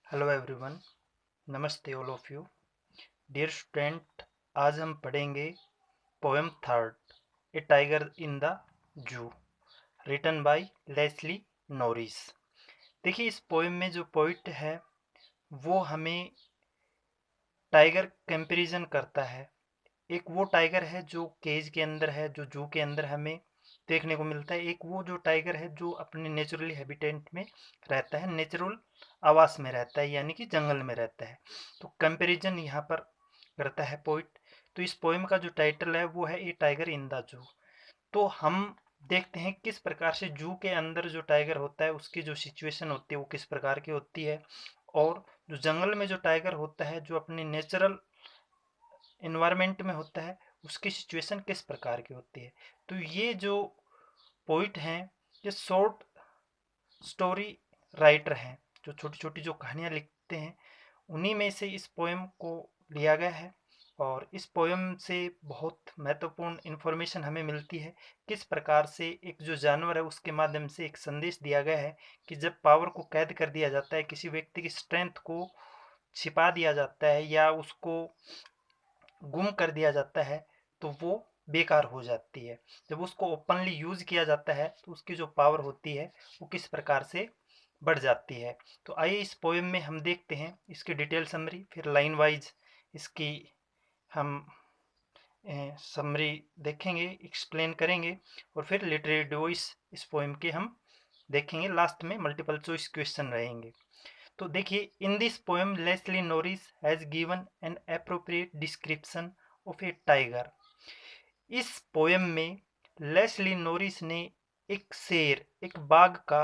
Hello everyone. नमस्ते all of you. Dear student, आज हम पढ़ेंगे poem third, a tiger in the zoo, written by Leslie Norris. देखिए, इस पोएम में जो पोइट है वो हमें टाइगर कंपैरिजन करता है। एक वो टाइगर है जो केज के अंदर है, जो जू के अंदर हमें देखने को मिलता है। एक वो जो टाइगर है जो अपने नेचुरली हैबिटेट में रहता है, नेचुरल आवास में रहता है, यानी कि जंगल में रहता है। तो कंपैरिजन यहाँ पर करता है पोइट। तो इस पोएम का जो टाइटल है वो है ए टाइगर इन द जू। तो हम देखते हैं किस प्रकार से जू के अंदर जो टाइगर होता है उसकी जो सिचुएशन होती है वो किस प्रकार की होती है, और जो जंगल में जो टाइगर होता है जो अपने नेचुरल इन्वायरमेंट में होता है उसकी सिचुएशन किस प्रकार की होती है। तो ये जो पोइट हैं ये शॉर्ट स्टोरी राइटर हैं, जो छोटी छोटी जो कहानियाँ लिखते हैं उन्हीं में से इस पोएम को लिया गया है। और इस पोएम से बहुत महत्वपूर्ण इन्फॉर्मेशन हमें मिलती है, किस प्रकार से एक जो जानवर है उसके माध्यम से एक संदेश दिया गया है कि जब पावर को कैद कर दिया जाता है, किसी व्यक्ति की स्ट्रेंथ को छिपा दिया जाता है या उसको गुम कर दिया जाता है तो वो बेकार हो जाती है। जब उसको ओपनली यूज किया जाता है तो उसकी जो पावर होती है वो किस प्रकार से बढ़ जाती है। तो आइए इस पोएम में हम देखते हैं इसकी डिटेल समरी, फिर लाइन वाइज इसकी हम समरी देखेंगे, एक्सप्लेन करेंगे, और फिर लिटरेरी डिवोइस इस पोएम के हम देखेंगे। लास्ट में मल्टीपल चॉइस क्वेश्चन रहेंगे। तो देखिए, in this poem Leslie Norris has given an appropriate description of a tiger. इस पोएम में लेस्ली नॉरिस ने एक शेर, एक बाघ का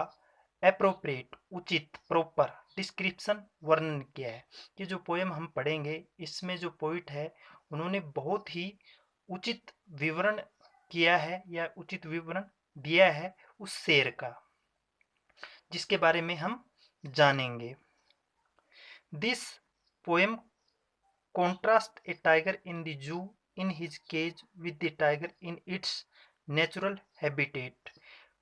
एप्रोप्रिएट, उचित, प्रॉपर डिस्क्रिप्शन, वर्णन किया है। ये जो पोएम हम पढ़ेंगे इसमें जो पोइट है उन्होंने बहुत ही उचित विवरण किया है या उचित विवरण दिया है उस शेर का, जिसके बारे में हम जानेंगे। This poem contrasts a tiger in the zoo in his cage with the tiger in its natural habitat.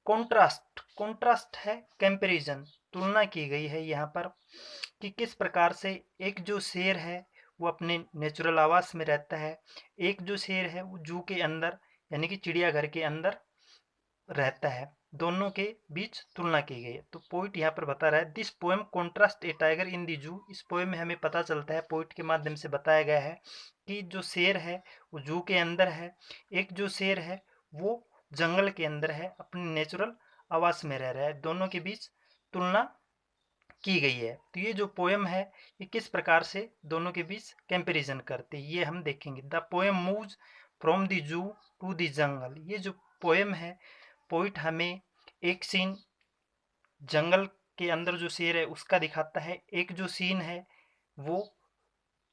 Contrast है कंपैरिजन, तुलना की गई है यहाँ पर कि किस प्रकार से एक जो शेर है वो अपने नेचुरल आवास में रहता है, एक जो शेर है वो जू के अंदर यानी कि चिड़ियाघर के अंदर रहता है। दोनों के बीच तुलना की गई है। तो पोइट यहाँ पर बता रहा है this poem contrast a tiger in the zoo. इस पोएम में हमें पता चलता है, पोइट के माध्यम से बताया गया है कि जो शेर है वो जू के अंदर है, एक जो शेर है वो जंगल के अंदर है, अपनी नेचुरल आवास में रह रहा है। दोनों के बीच तुलना की गई है। तो ये जो पोएम है ये किस प्रकार से दोनों के बीच कंपैरिजन करते हैं ये हम देखेंगे। The poem moves from the zoo to the jungle. ये जो पोएम है, पोइट हमें एक सीन जंगल के अंदर जो शेर है उसका दिखाता है, एक जो सीन है वो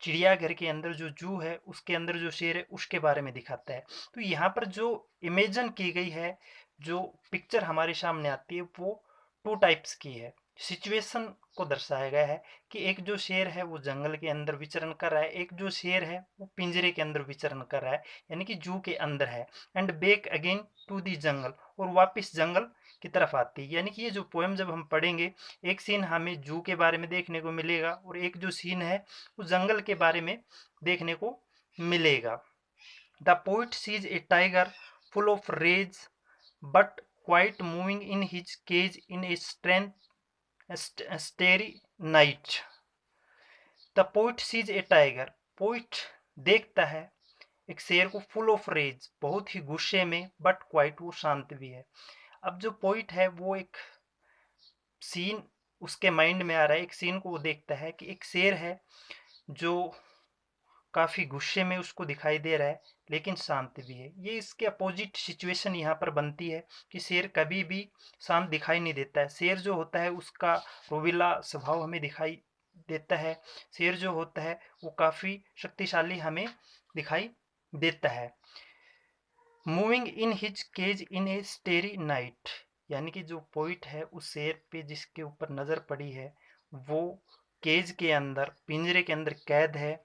चिड़ियाघर के अंदर जो जू है उसके अंदर जो शेर है उसके बारे में दिखाता है। तो यहाँ पर जो इमेजन की गई है, जो पिक्चर हमारे सामने आती है वो टू टाइप्स की है। सिचुएशन को दर्शाया गया है कि एक जो शेर है वो जंगल के अंदर विचरण कर रहा है, एक जो शेर है वो पिंजरे के अंदर विचरण कर रहा है, यानी कि जू के अंदर है। And back again to the jungle, और वापस जंगल की तरफ आती है। यानी कि ये जो पोएम जब हम पढ़ेंगे एक सीन हमें जू के बारे में देखने को मिलेगा और एक जो सीन है वो जंगल के बारे में देखने को मिलेगा। The poet sees a tiger full of rage but quite moving in his cage in a starry night. The poet sees a tiger, poet देखता है एक शेर को फुल ऑफ रेज, बहुत ही गुस्से में, बट क्वाइट, वो शांत भी है। अब जो पोइट है वो एक सीन उसके माइंड में आ रहा है, एक सीन को वो देखता है कि एक शेर है जो काफ़ी गुस्से में उसको दिखाई दे रहा है लेकिन शांत भी है। ये इसके अपोजिट सिचुएशन यहाँ पर बनती है कि शेर कभी भी शांत दिखाई नहीं देता है। शेर जो होता है उसका रोविला स्वभाव हमें दिखाई देता है, शेर जो होता है वो काफ़ी शक्तिशाली हमें दिखाई देता है। Moving in his cage in a starry night, यानी कि जो पोइट है उस शेर पे जिसके ऊपर नज़र पड़ी है वो केज के अंदर, पिंजरे के अंदर कैद है,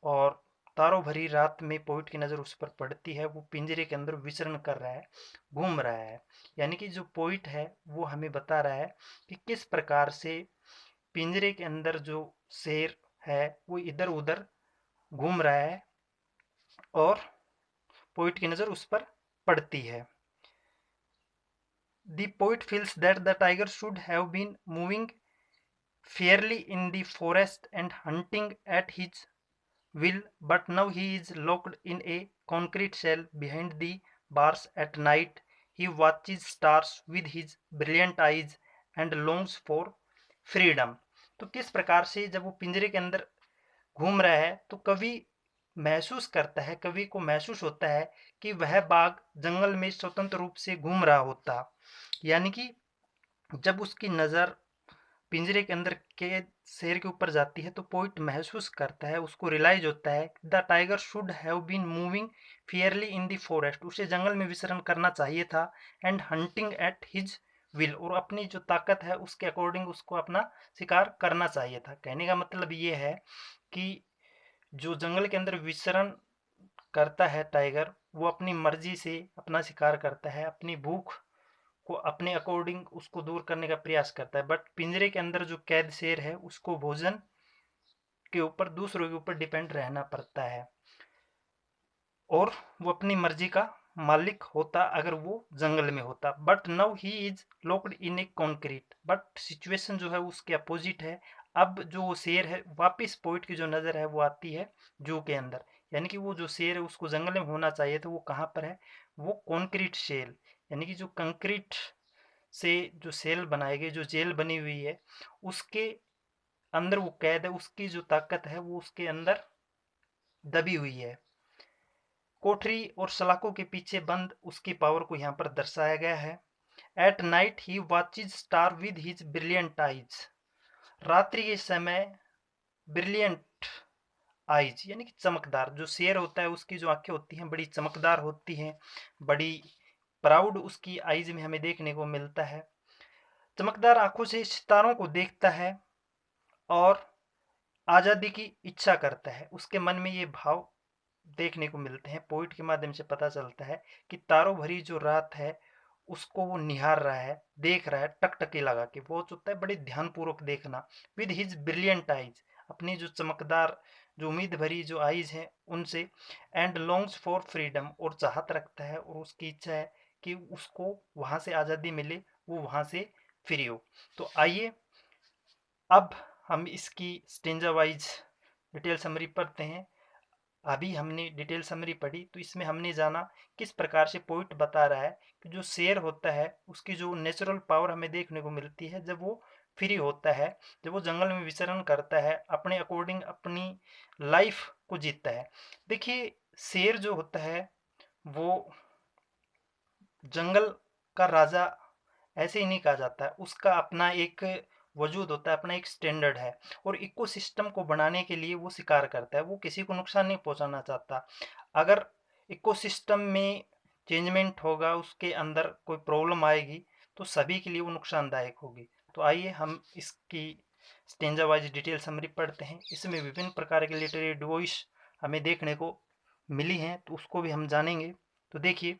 और तारों भरी रात में पोइट की नज़र उस पर पड़ती है, वो पिंजरे के अंदर विचरण कर रहा है, घूम रहा है। यानी कि जो पोइट है वो हमें बता रहा है कि किस प्रकार से पिंजरे के अंदर जो शेर है वो इधर उधर घूम रहा है और पोइट की नज़र उस पर पड़ती है। The poet feels that the tiger should have been moving fairly in the forest and hunting at his will, but now he is locked in a concrete shell behind the bars. At night he watches stars with his brilliant eyes and longs for freedom। तो किस प्रकार से जब वो पिंजरे के अंदर घूम रहा है तो कवि महसूस करता है, कवि को महसूस होता है कि वह बाघ जंगल में स्वतंत्र रूप से घूम रहा होता। यानी कि जब उसकी नज़र पिंजरे के अंदर के शेर के ऊपर जाती है तो पोइट महसूस करता है, उसको रियलाइज होता है the tiger should have been moving fearlessly in the forest, उसे जंगल में विचरण करना चाहिए था, and hunting at his will, और अपनी जो ताकत है उसके अकॉर्डिंग उसको अपना शिकार करना चाहिए था। कहने का मतलब ये है कि जो जंगल के अंदर विचरण करता है टाइगर, वो अपनी मर्जी से अपना शिकार करता है, अपनी भूख को अपने अकॉर्डिंग उसको दूर करने का प्रयास करता है। बट पिंजरे के अंदर जो कैद शेर है उसको भोजन के ऊपर दूसरों के ऊपर डिपेंड रहना पड़ता है और वो अपनी मर्जी का मालिक होता अगर वो जंगल में होता। But now he is locked in a concrete, but situation जो है उसके अपोजिट है। अब जो शेर है वापिस पोइट की जो नज़र है वो आती है जू के अंदर, यानी कि वो जो शेर है उसको जंगल में होना चाहिए था, वो कहाँ पर है, वो कॉन्क्रीट शेल, यानी कि जो कंक्रीट से जो सेल बनाए गए, जो जेल बनी हुई है उसके अंदर वो कैद है, उसकी जो ताकत है वो उसके अंदर दबी हुई है। कोठरी और सलाखों के पीछे बंद उसकी पावर को यहाँ पर दर्शाया गया है। At night he watches star with his brilliant eyes, रात्रि के समय ब्रिलियंट आइज यानी कि चमकदार, जो शेर होता है उसकी जो आंखें होती हैं बड़ी चमकदार होती हैं, बड़ी प्राउड उसकी आइज में हमें देखने को मिलता है। चमकदार आंखों से सितारों को देखता है और आज़ादी की इच्छा करता है, उसके मन में ये भाव देखने को मिलते हैं। पोइट के माध्यम से पता चलता है कि तारों भरी जो रात है उसको वो निहार रहा है, देख रहा है टकटकी लगा के, वो होता है बड़े ध्यानपूर्वक देखना। विद हिज ब्रिलियंट आइज, अपनी जो चमकदार जो उम्मीद भरी जो आइज हैं उनसे, एंड लॉन्ग्स फॉर फ्रीडम, और चाहत रखता है और उसकी इच्छा है कि उसको वहाँ से आज़ादी मिले, वो वहाँ से फ्री हो। तो आइए अब हम इसकी स्टेंजा वाइज डिटेल समरी पढ़ते हैं। अभी हमने डिटेल समरी पढ़ी तो इसमें हमने जाना किस प्रकार से पोइट बता रहा है कि जो शेर होता है उसकी जो नेचुरल पावर हमें देखने को मिलती है जब वो फ्री होता है, जब वो जंगल में विचरण करता है, अपने अकॉर्डिंग अपनी लाइफ को जीतता है। देखिए शेर जो होता है वो जंगल का राजा ऐसे ही नहीं कहा जाता है, उसका अपना एक वजूद होता है, अपना एक स्टैंडर्ड है, और इकोसिस्टम को बनाने के लिए वो शिकार करता है, वो किसी को नुकसान नहीं पहुंचाना चाहता। अगर इकोसिस्टम में चेंजमेंट होगा, उसके अंदर कोई प्रॉब्लम आएगी तो सभी के लिए वो नुकसानदायक होगी। तो आइए हम इसकी स्टेंजा वाइज डिटेल समरी पढ़ते हैं। इसमें विभिन्न प्रकार के लिटरेरी डिवोइस हमें देखने को मिली हैं तो उसको भी हम जानेंगे। तो देखिए,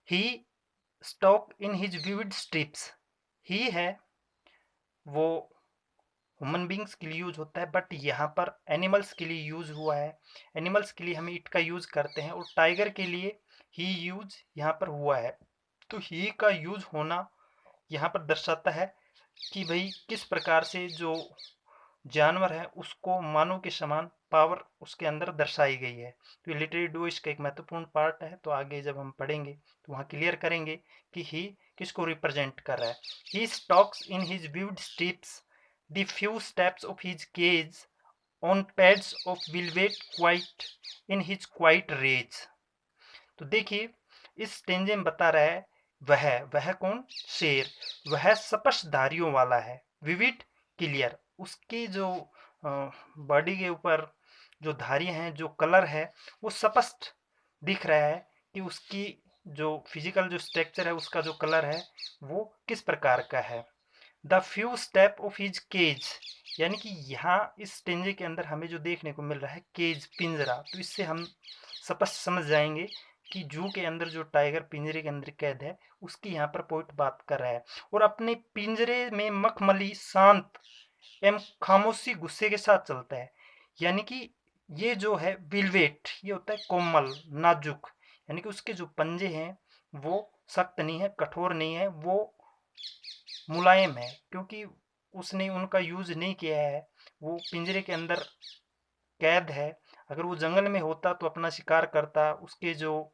he stalk in his vivid stripes, ही है वो ह्यूमन बींग्स के लिए यूज होता है, बट यहाँ पर एनिमल्स के लिए यूज हुआ है। एनिमल्स के लिए हम इट का यूज करते हैं और टाइगर के लिए ही यूज यहाँ पर हुआ है। तो ही का यूज होना यहाँ पर दर्शाता है कि भाई किस प्रकार से जो जानवर है उसको मानव के समान पावर उसके अंदर दर्शाई गई है। तो ये लिटरेरी डू इसका एक महत्वपूर्ण पार्ट है, तो आगे जब हम पढ़ेंगे तो वहाँ क्लियर करेंगे कि ही किसको रिप्रेजेंट कर रहा है। He stalks in his vivid stripes the few steps of his cage on pads of velvet quiet in his quiet rage. तो देखिए इस स्टेंजे में बता रहा है वह कौन, शेर, वह सपशधारियों वाला है, विविड क्लियर, उसकी जो बॉडी के ऊपर जो धारियां हैं, जो कलर है वो स्पष्ट दिख रहा है कि उसकी जो फिजिकल जो स्ट्रक्चर है उसका जो कलर है वो किस प्रकार का है। The few step of his cage, यानी कि यहाँ इस स्टेंजे के अंदर हमें जो देखने को मिल रहा है केज, पिंजरा, तो इससे हम स्पष्ट समझ जाएंगे कि जू के अंदर जो टाइगर पिंजरे के अंदर कैद है उसकी यहाँ पर पोइट बात कर रहा है। और अपने पिंजरे में मखमली शांत एम खामोशी गुस्से के साथ चलता है। यानी कि ये जो है विलवेट, ये होता है कोमल नाजुक, यानी कि उसके जो पंजे हैं वो सख्त नहीं है, कठोर नहीं है, वो मुलायम है, क्योंकि उसने उनका यूज नहीं किया है, वो पिंजरे के अंदर कैद है। अगर वो जंगल में होता तो अपना शिकार करता, उसके जो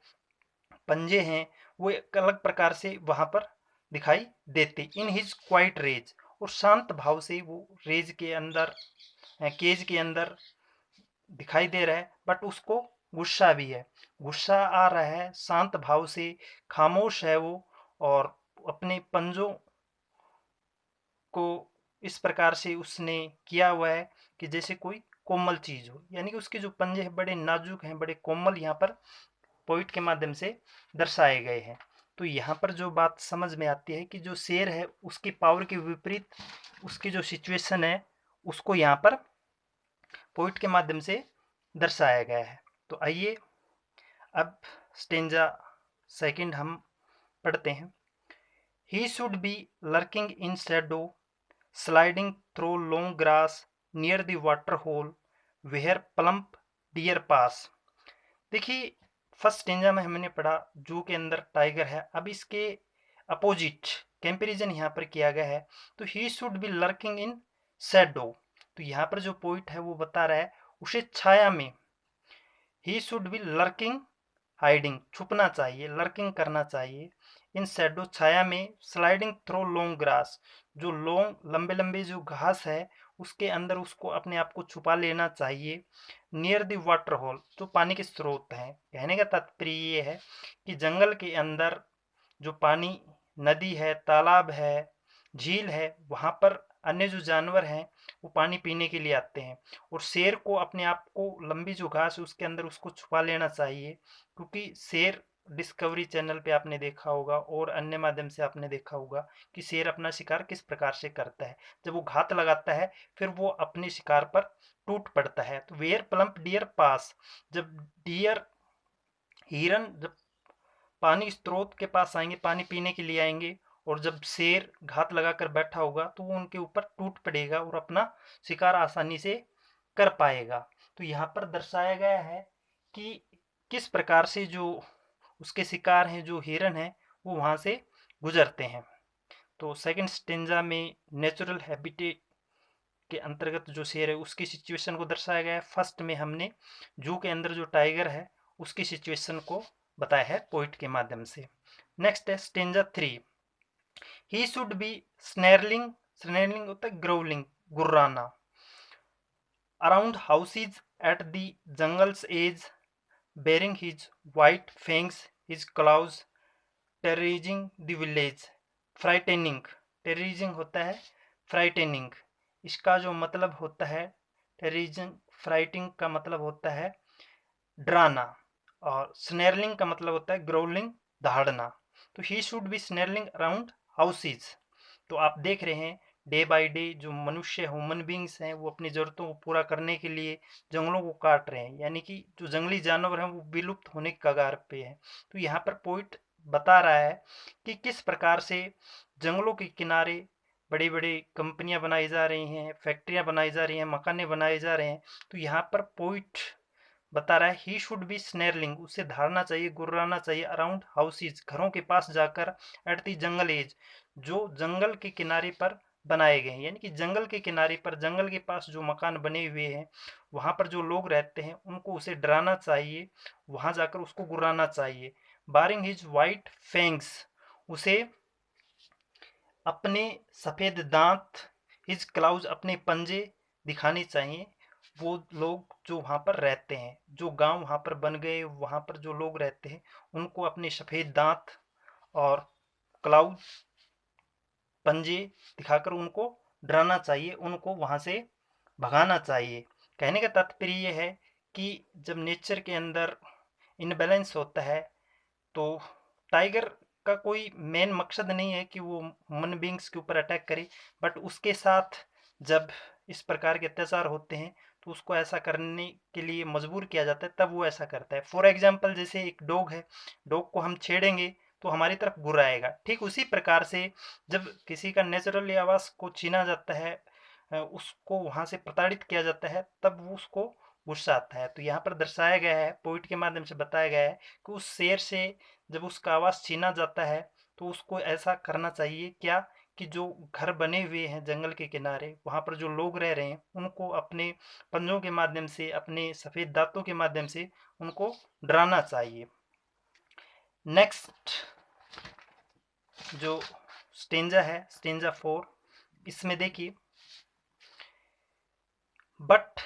पंजे हैं वो एक अलग प्रकार से वहां पर दिखाई देते। इन हिज क्वाइट रेज, और शांत भाव से वो रेज के अंदर, केज के अंदर दिखाई दे रहा है, बट उसको गुस्सा भी है, गुस्सा आ रहा है, शांत भाव से खामोश है वो, और अपने पंजों को इस प्रकार से उसने किया हुआ है कि जैसे कोई कोमल चीज हो, यानी कि उसके जो पंजे हैं बड़े नाजुक हैं, बड़े कोमल, यहाँ पर पोइट के माध्यम से दर्शाए गए हैं। तो यहाँ पर जो बात समझ में आती है कि जो शेर है उसकी पावर के विपरीत उसकी जो सिचुएशन है उसको यहाँ पर पोइट के माध्यम से दर्शाया गया है। तो आइए अब स्टेंजा सेकंड हम पढ़ते हैं। He should be lurking in shadow, sliding through long grass near the water hole where plump deer pass. देखिए, फर्स्ट स्टेंजा में हमने पढ़ा जू के अंदर टाइगर है, अब इसके अपोजिट कंपैरिजन यहाँ पर किया गया है। तो he should be lurking in shadow, तो यहाँ पर जो पॉइंट है वो बता रहा है उसे छाया में, he should be lurking hiding छुपना चाहिए, लर्किंग करना चाहिए, इन शैडो छाया में, स्लाइडिंग थ्रो लॉन्ग ग्रास जो लॉन्ग लंबे लंबे जो घास है उसके अंदर उसको अपने आप को छुपा लेना चाहिए, नियर द वाटर होल जो पानी के स्रोत हैं। कहने का तात्पर्य ये है कि जंगल के अंदर जो पानी, नदी है, तालाब है, झील है, वहाँ पर अन्य जो जानवर हैं वो पानी पीने के लिए आते हैं, और शेर को अपने आप को लंबी जो घास है उसके अंदर उसको छुपा लेना चाहिए, क्योंकि शेर डिस्कवरी चैनल पे आपने देखा होगा और अन्य माध्यम से आपने देखा होगा कि शेर अपना शिकार किस प्रकार से करता है। जब वो घात लगाता है फिर वो अपने शिकार पर टूट पड़ता है। तो वेयर प्लम्प डियर पास, जब डियर हिरन जब पानी स्रोत के पास आएंगे, पानी पीने के लिए आएंगे, और जब शेर घात लगाकर बैठा होगा तो वो उनके ऊपर टूट पड़ेगा और अपना शिकार आसानी से कर पाएगा। तो यहाँ पर दर्शाया गया है कि किस प्रकार से जो उसके शिकार हैं, जो हिरन है, वो वहां से गुजरते हैं। तो सेकंड स्टेंजा में नेचुरल हैबिटेट के अंतर्गत जो शेर है उसकी सिचुएशन को दर्शाया गया है। फर्स्ट में हमने जू के अंदर जो टाइगर है उसकी सिचुएशन को बताया है पोइट के माध्यम से। नेक्स्ट है stanza three. He should be snarling, snarling होता है ग्रोवलिंग, गुर्राना, around houses at the jungle's edge, bearing his white fangs, his claws, terrorizing the village, frightening, terrorizing होता है frightening, इसका जो मतलब होता है terrorizing, फ्राइटिंग का मतलब होता है डराना, और स्नेरलिंग का मतलब होता है ग्रोलिंग, दहाड़ना। तो he should be snarling around houses. तो आप देख रहे हैं डे बाय डे जो मनुष्य ह्यूमन बींग्स हैं वो अपनी ज़रूरतों को पूरा करने के लिए जंगलों को काट रहे हैं, यानी कि जो जंगली जानवर हैं वो विलुप्त होने के कगार पे हैं। तो यहाँ पर पोइट बता रहा है कि किस प्रकार से जंगलों के किनारे बड़ी बड़ी कंपनियां बनाई जा रही हैं, फैक्ट्रियां बनाई जा रही हैं, मकाने बनाए जा रहे हैं। तो यहाँ पर पोइट बता रहा है ही शुड बी स्नेरलिंग, उसे धारना चाहिए, गुर्राना चाहिए, अराउंड हाउसेज घरों के पास जाकर, एट दी जंगल एज जो जंगल के किनारे पर बनाए गए हैं, यानी कि जंगल के किनारे पर, जंगल के पास जो मकान बने हुए हैं वहां पर जो लोग रहते हैं उनको उसे डराना चाहिए, वहां जाकर उसको गुर्राना चाहिए। बारिंग हिज वाइट फैंग्स, उसे अपने सफेद दांत, हिज क्लाउज अपने पंजे दिखाने चाहिए। वो लोग जो वहाँ पर रहते हैं, जो गांव वहाँ पर बन गए, वहाँ पर जो लोग रहते हैं उनको अपने सफेद दांत और क्लाउज, पंजे दिखाकर उनको डराना चाहिए, उनको वहाँ से भगाना चाहिए। कहने का तात्पर्य ये है कि जब नेचर के अंदर इनबैलेंस होता है तो टाइगर का कोई मेन मकसद नहीं है कि वो ह्यूमन बींग्स के ऊपर अटैक करे, बट उसके साथ जब इस प्रकार के अत्याचार होते हैं तो उसको ऐसा करने के लिए मजबूर किया जाता है, तब वो ऐसा करता है। फॉर एग्जाम्पल जैसे एक डॉग है, डॉग को हम छेड़ेंगे तो हमारी तरफ गुर्राएगा, ठीक उसी प्रकार से जब किसी का नेचुरली आवास को छीना जाता है, उसको वहाँ से प्रताड़ित किया जाता है, तब वो उसको गुस्सा आता है। तो यहाँ पर दर्शाया गया है, पोइट के माध्यम से बताया गया है कि उस शेर से जब उसका आवाज़ छीना जाता है तो उसको ऐसा करना चाहिए क्या, कि जो घर बने हुए हैं जंगल के किनारे, वहाँ पर जो लोग रह रहे हैं, उनको अपने पंजों के माध्यम से, अपने सफ़ेद दांतों के माध्यम से उनको डराना चाहिए। नेक्स्ट जो स्टेंजा है, स्टेंजा 4, इसमें देखिए, but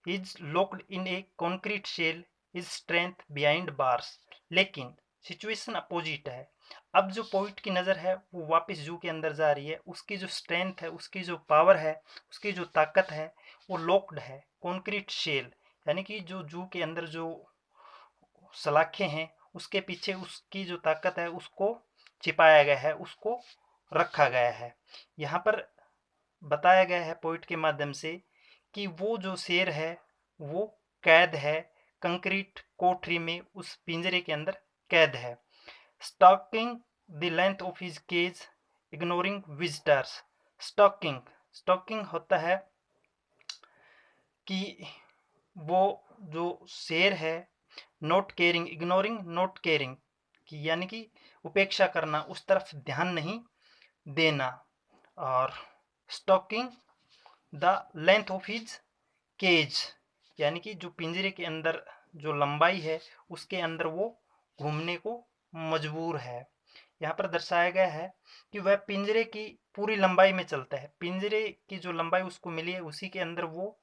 is locked in a concrete shell, is strength behind bars. लेकिन सिचुएशन अपोजिट है। अब जो पोइट की नज़र है वो वापस जू के अंदर जा रही है, उसकी जो स्ट्रेंथ है, उसकी जो पावर है, उसकी जो ताकत है, वो लॉक्ड है कॉन्क्रीट शेल, यानी कि जो जू के अंदर जो सलाखें हैं उसके पीछे उसकी जो ताकत है उसको छिपाया गया है, उसको रखा गया है। यहाँ पर बताया गया है पोइट के माध्यम से कि वो जो शेर है वो कैद है, कंक्रीट कोठरी में, उस पिंजरे के अंदर कैद है। Stalking the length of his cage, ignoring visitors. Stalking, stalking होता है कि वो जो शेर है, not caring, ignoring not caring, कि यानी कि उपेक्षा करना, उस तरफ ध्यान नहीं देना। और stalking the length of his cage, यानी कि जो पिंजरे के अंदर जो लंबाई है उसके अंदर वो घूमने को मजबूर है। यहाँ पर दर्शाया गया है कि वह पिंजरे की पूरी लंबाई में चलता है, पिंजरे की जो लंबाई उसको मिली है उसी के अंदर वो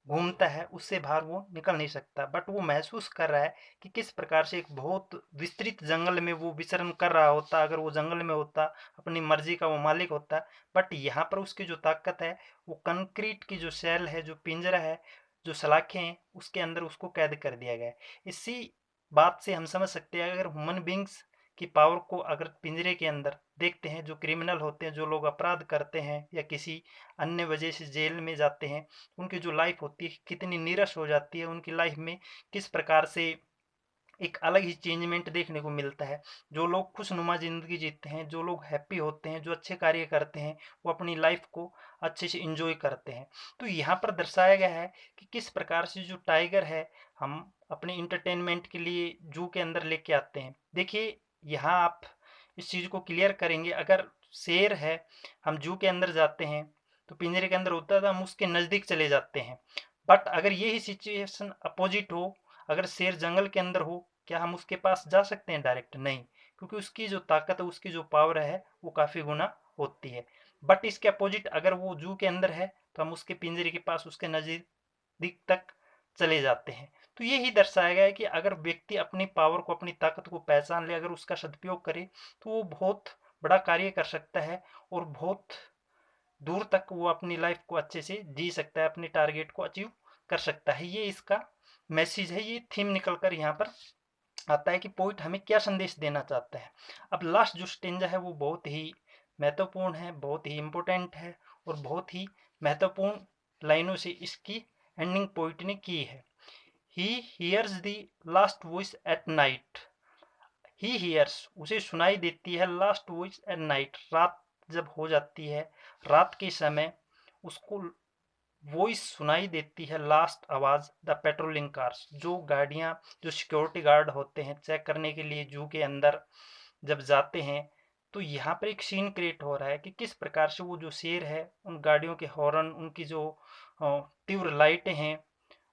घूमता है, उससे बाहर वो निकल नहीं सकता। बट वो महसूस कर रहा है कि किस प्रकार से एक बहुत विस्तृत जंगल में वो विचरण कर रहा होता, अगर वो जंगल में होता, अपनी मर्जी का वो मालिक होता। बट यहाँ पर उसकी जो ताकत है, वो कंक्रीट की जो सेल है, जो पिंजरा है, जो सलाखें हैं, उसके अंदर उसको कैद कर दिया गया है। इसी बात से हम समझ सकते हैं, अगर ह्यूमन बींग्स की पावर को अगर पिंजरे के अंदर देखते हैं, जो क्रिमिनल होते हैं, जो लोग अपराध करते हैं या किसी अन्य वजह से जेल में जाते हैं, उनकी जो लाइफ होती है कितनी नीरस हो जाती है, उनकी लाइफ में किस प्रकार से एक अलग ही चेंजमेंट देखने को मिलता है। जो लोग खुशनुमा ज़िंदगी जीते हैं, जो लोग हैप्पी होते हैं, जो अच्छे कार्य करते हैं, वो अपनी लाइफ को अच्छे से इंजॉय करते हैं। तो यहाँ पर दर्शाया गया है कि किस प्रकार से जो टाइगर है, हम अपने इंटरटेनमेंट के लिए जू के अंदर लेके आते हैं। देखिए, यहाँ आप इस चीज़ को क्लियर करेंगे, अगर शेर है, हम जू के अंदर जाते हैं तो पिंजरे के अंदर होता है तो हम उसके नज़दीक चले जाते हैं। बट अगर यही सिचुएशन अपोजिट हो, अगर शेर जंगल के अंदर हो, क्या हम उसके पास जा सकते हैं डायरेक्ट? नहीं, क्योंकि उसकी जो ताकत है, उसकी जो पावर है, वो काफ़ी गुना होती है। बट इसके अपोजिट अगर वो जू के अंदर है तो हम उसके पिंजरे के पास, उसके नज़दीक तक चले जाते हैं। तो यही दर्शाया गया है कि अगर व्यक्ति अपनी पावर को, अपनी ताकत को पहचान ले, अगर उसका सदुपयोग करे, तो वो बहुत बड़ा कार्य कर सकता है और बहुत दूर तक वो अपनी लाइफ को अच्छे से जी सकता है, अपने टारगेट को अचीव कर सकता है। ये इसका मैसेज है, ये थीम निकल कर यहाँ पर आता है कि पोइट हमें क्या संदेश देना चाहता है। अब लास्ट जो स्टेंजा है वो बहुत ही महत्वपूर्ण है, बहुत ही इम्पोर्टेंट है और बहुत ही महत्वपूर्ण लाइनों से इसकी एंडिंग पोइट ने की है। He hears the last voice at night, he hears, उसे सुनाई देती है, लास्ट वॉइस एट नाइट, रात जब हो जाती है, रात के समय उसको वॉइस सुनाई देती है, लास्ट आवाज़, द पेट्रोलिंग कार्स, जो गाड़ियाँ, जो सिक्योरिटी गार्ड होते हैं चेक करने के लिए जू के अंदर जब जाते हैं, तो यहाँ पर एक सीन क्रिएट हो रहा है कि किस प्रकार से वो जो शेर है उन गाड़ियों के हॉर्न, उनकी जो तीव्र लाइटें हैं,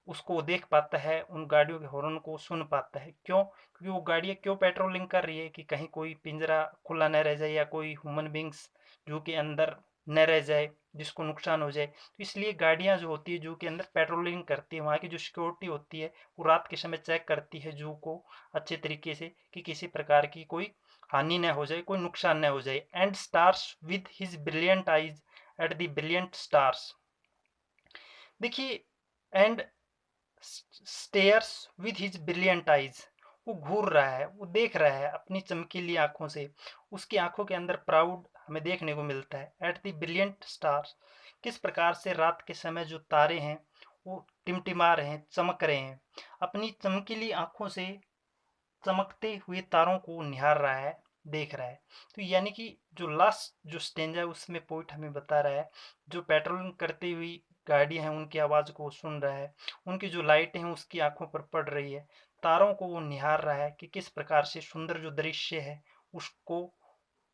उसको वो देख पाता है, उन गाड़ियों के हॉर्न को सुन पाता है। क्यों? क्योंकि वो गाड़ियाँ क्यों पेट्रोलिंग कर रही है, कि कहीं कोई पिंजरा खुला न रह जाए या कोई ह्यूमन बींग्स जू के अंदर न रह जाए जिसको नुकसान हो जाए। तो इसलिए गाड़ियाँ जो होती है जू के अंदर पेट्रोलिंग करती है, वहाँ की जो सिक्योरिटी होती है वो रात के समय चेक करती है जू को अच्छे तरीके से, कि किसी प्रकार की कोई हानि न हो जाए, कोई नुकसान न हो जाए। And stars with his brilliant eyes at the brilliant stars. देखिए, and stares with his brilliant eyes, वो घूर रहा है, वो देख रहा है अपनी चमकीली आंखों से, उसकी आंखों के अंदर प्राउड हमें देखने को मिलता है। एट द ब्रिलियंट स्टार्स, किस प्रकार से रात के समय जो तारे हैं वो टिमटिमा रहे हैं, चमक रहे हैं, अपनी चमकीली आंखों से चमकते हुए तारों को निहार रहा है, देख रहा है। तो यानी कि जो लास्ट जो स्टेंजा है उसमें पोइट हमें बता रहा है, जो पेट्रोलिंग करती हुई गाड़ियां हैं उनकी आवाज़ को वो सुन रहा है, उनकी जो लाइटें हैं उसकी आंखों पर पड़ रही है, तारों को वो निहार रहा है कि किस प्रकार से सुंदर जो दृश्य है उसको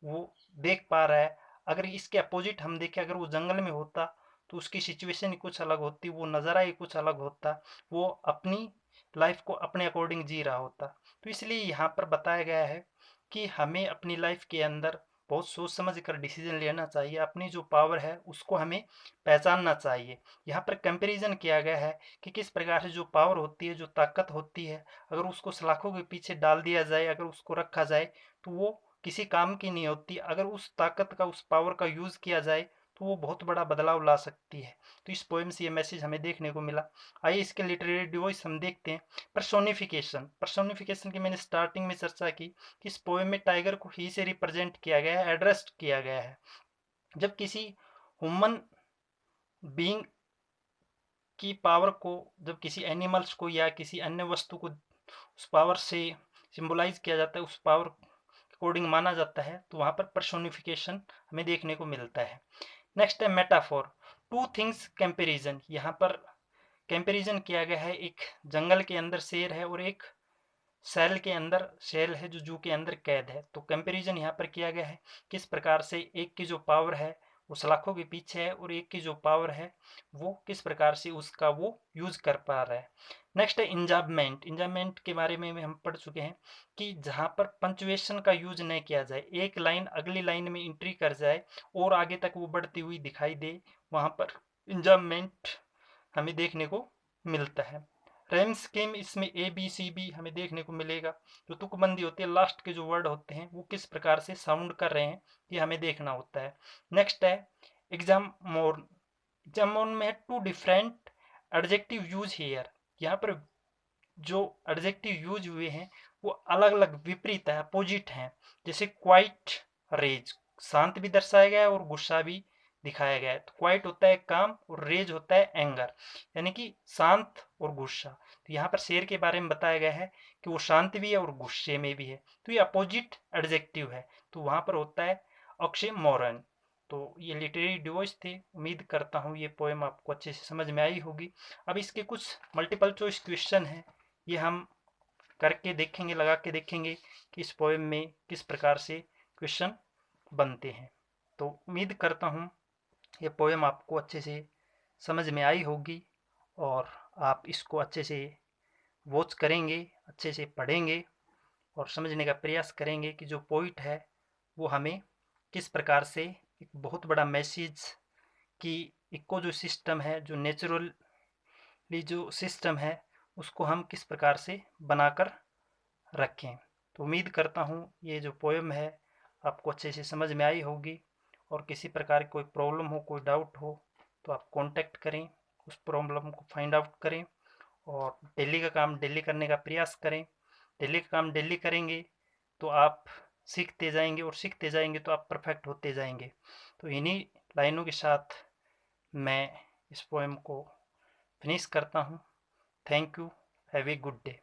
वो देख पा रहा है। अगर इसके अपोजिट हम देखें, अगर वो जंगल में होता तो उसकी सिचुएशन ही कुछ अलग होती, वो नज़ारा ही कुछ अलग होता, वो अपनी लाइफ को अपने अकॉर्डिंग जी रहा होता। तो इसलिए यहाँ पर बताया गया है कि हमें अपनी लाइफ के अंदर बहुत सोच समझ कर डिसीजन लेना चाहिए, अपनी जो पावर है उसको हमें पहचानना चाहिए। यहाँ पर कंपैरिजन किया गया है कि किस प्रकार से जो पावर होती है, जो ताकत होती है, अगर उसको सलाखों के पीछे डाल दिया जाए, अगर उसको रखा जाए तो वो किसी काम की नहीं होती। अगर उस ताकत का, उस पावर का यूज़ किया जाए तो वो बहुत बड़ा बदलाव ला सकती है। तो इस पोएम से ये मैसेज हमें देखने को मिला। आइए इसके लिटरेरी डिवाइस हम देखते हैं। पर्सोनिफिकेशन, पर्सोनिफिकेशन की मैंने स्टार्टिंग में चर्चा की कि इस पोएम में टाइगर को ही से रिप्रेजेंट किया गया है, एड्रेस किया गया है। जब किसी ह्यूमन बीइंग की पावर को, जब किसी एनिमल्स को या किसी अन्य वस्तु को उस पावर से सिंबलाइज किया जाता है, उस पावर अकॉर्डिंग माना जाता है, तो वहाँ पर पर्सोनिफिकेशन हमें देखने को मिलता है। नेक्स्ट है मेटाफोर, टू थिंग्स कंपैरिजन। यहाँ पर कंपैरिजन किया गया है, एक जंगल के अंदर शेर है और एक सेल के अंदर शेर है जो जू के अंदर कैद है। तो कंपैरिजन यहाँ पर किया गया है किस प्रकार से एक की जो पावर है वो सलाखों के पीछे है और एक की जो पावर है वो किस प्रकार से उसका वो यूज कर पा रहा है। नेक्स्ट है इंजाबमेंट। इंजाबमेंट के बारे में हम पढ़ चुके हैं कि जहाँ पर पंचुएशन का यूज नहीं किया जाए, एक लाइन अगली लाइन में एंट्री कर जाए और आगे तक वो बढ़ती हुई दिखाई दे, वहाँ पर इंजाबमेंट हमें देखने को मिलता है। रैम स्कीम, इसमें ए बी सी बी हमें देखने को मिलेगा। जो तुकबंदी होती है, लास्ट के जो वर्ड होते हैं वो किस प्रकार से साउंड कर रहे हैं ये हमें देखना होता है। नेक्स्ट है एग्जाम मोर। एग्जाम मोर में है two different adjective use here. यहाँ पर जो एडजेक्टिव यूज हुए हैं वो अलग अलग विपरीत है, अपोजिट हैं। जैसे क्वाइट रेज, शांत भी दर्शाया गया है और गुस्सा भी दिखाया गया है। तो क्वाइट होता है काम और रेज होता है एंगर, यानी कि शांत और गुस्सा। तो यहाँ पर शेर के बारे में बताया गया है कि वो शांत भी है और गुस्से में भी है, तो ये अपोजिट एडजेक्टिव है। तो वहाँ पर होता है अक्षय मोरन। तो ये लिटरेरी डिवाइस थे। उम्मीद करता हूँ ये पोएम आपको अच्छे से समझ में आई होगी। अब इसके कुछ मल्टीपल चॉइस क्वेश्चन हैं, ये हम करके देखेंगे, लगा के देखेंगे कि इस पोएम में किस प्रकार से क्वेश्चन बनते हैं। तो उम्मीद करता हूँ ये पोएम आपको अच्छे से समझ में आई होगी और आप इसको अच्छे से वॉच करेंगे, अच्छे से पढ़ेंगे और समझने का प्रयास करेंगे कि जो पोइट है वो हमें किस प्रकार से एक बहुत बड़ा मैसेज कि इको जो सिस्टम है, जो नेचुरली जो सिस्टम है उसको हम किस प्रकार से बनाकर रखें। तो उम्मीद करता हूँ ये जो पोएम है आपको अच्छे से समझ में आई होगी और किसी प्रकार की कोई प्रॉब्लम हो, कोई डाउट हो तो आप कांटेक्ट करें, उस प्रॉब्लम को फाइंड आउट करें और डेली का काम डेली करने का प्रयास करें। डेली का काम डेली करेंगे तो आप सीखते जाएंगे और सीखते जाएंगे तो आप परफेक्ट होते जाएंगे। तो इन्हीं लाइनों के साथ मैं इस पोएम को फिनिश करता हूँ। Thank you, have a good day.